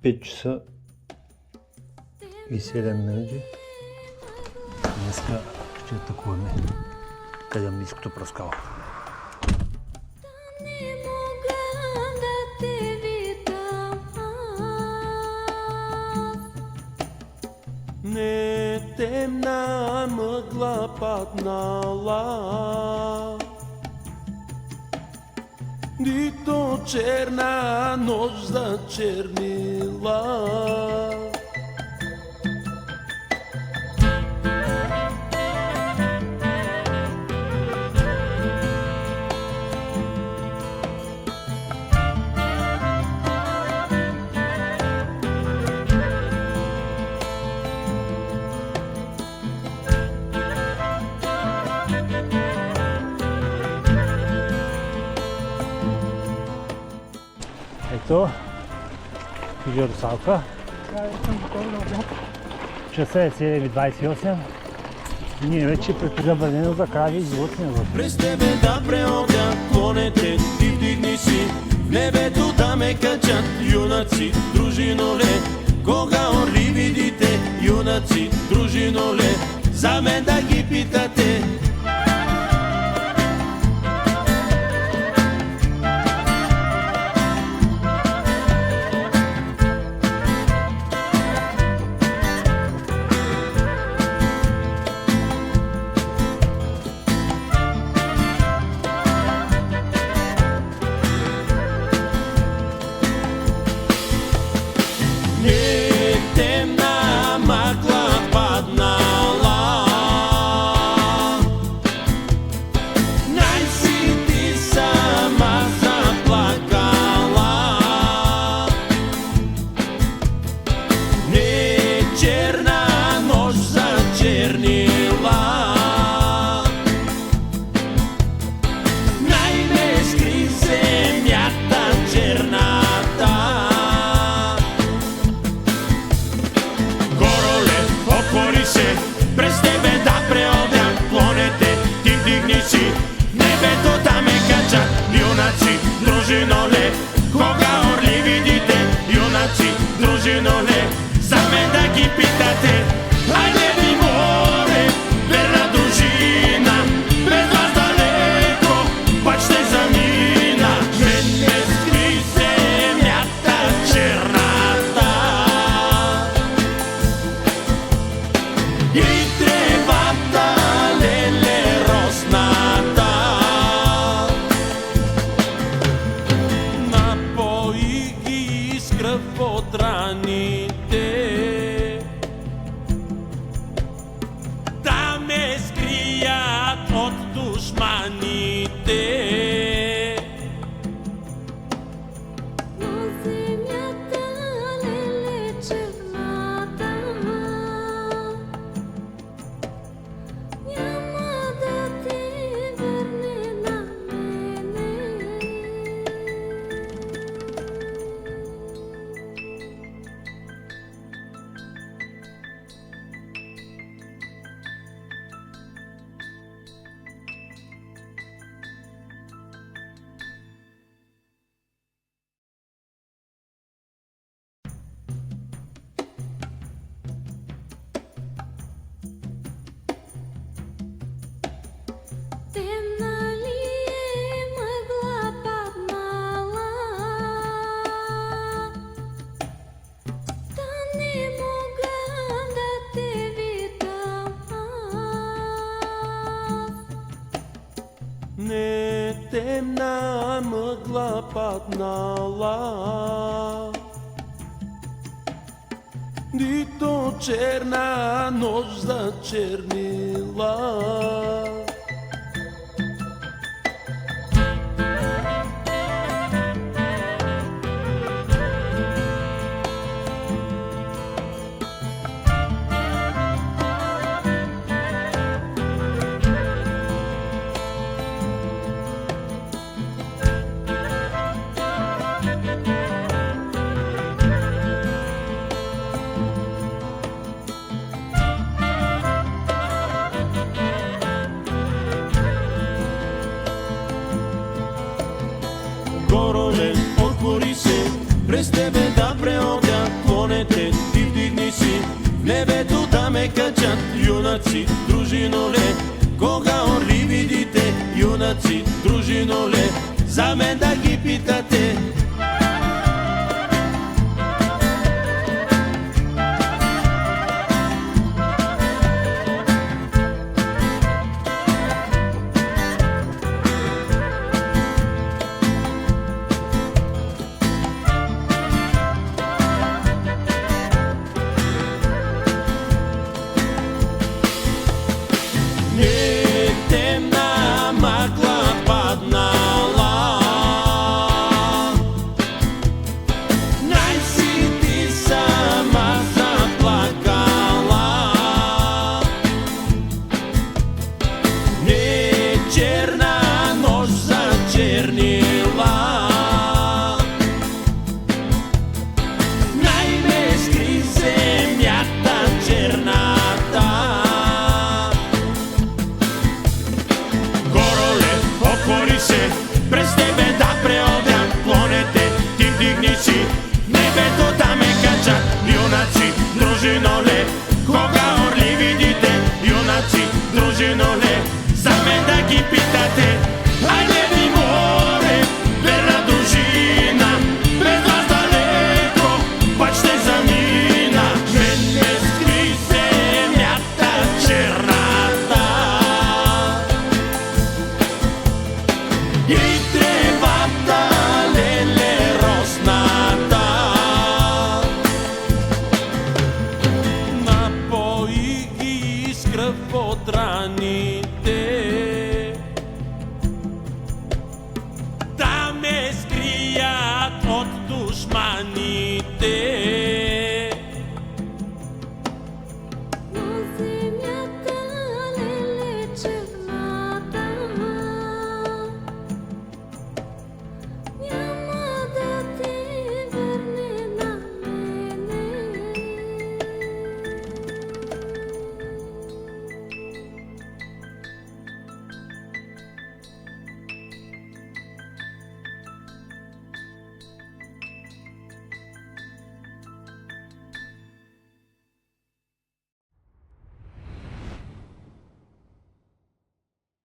5 часа и 7 минути. Днеска ще атакуваме Кадамийското пръскало. Не темна мъгла паднала, нито черна нощ зачернила. Ето, видео Русалка. Часа е 7:28. Ние вече предпригъбваме за крави и животни. През тебе да преодя клонете, ти вдигни си в небето да ме качат юнаци, дружиноле. Кога орли видите, юнаци, дружиноле, за мен да ги питате. През тебе да преодя клонете, ти вдигни си в небето да ме качат юнаци, дружиноле. Кога орли видите, юнаци, дружиноле, за мен да ги питате. Айде ви море, верна дружина, без вас далеко път ще замина. Мен ме скри земята черната и тревата леле росната. Напои ги с кръв от раните, да ме скрият от душманите. Не темна мъгла паднала, нито черна нощ зачернила. Гороле, отвори се, през тебе да преодя Юнаци, дружиноле, кога орли видите? Юнаци, дружиноле, за мен да ги питате. Темна магла паднала, най-си ти сама заплакала. Не черна нощ зачернила, най-ме скри земята черната. Отвори се, през тебе да преодям клонете, ти вдигни си небето да ме качат. Юнаци, дружиноле, кога орли видите? Юнаци, дружиноле, за мен да ги питате. Айде ви море, верна дружина, без вас далеко път ще замина. Мен ме скри земята черната. И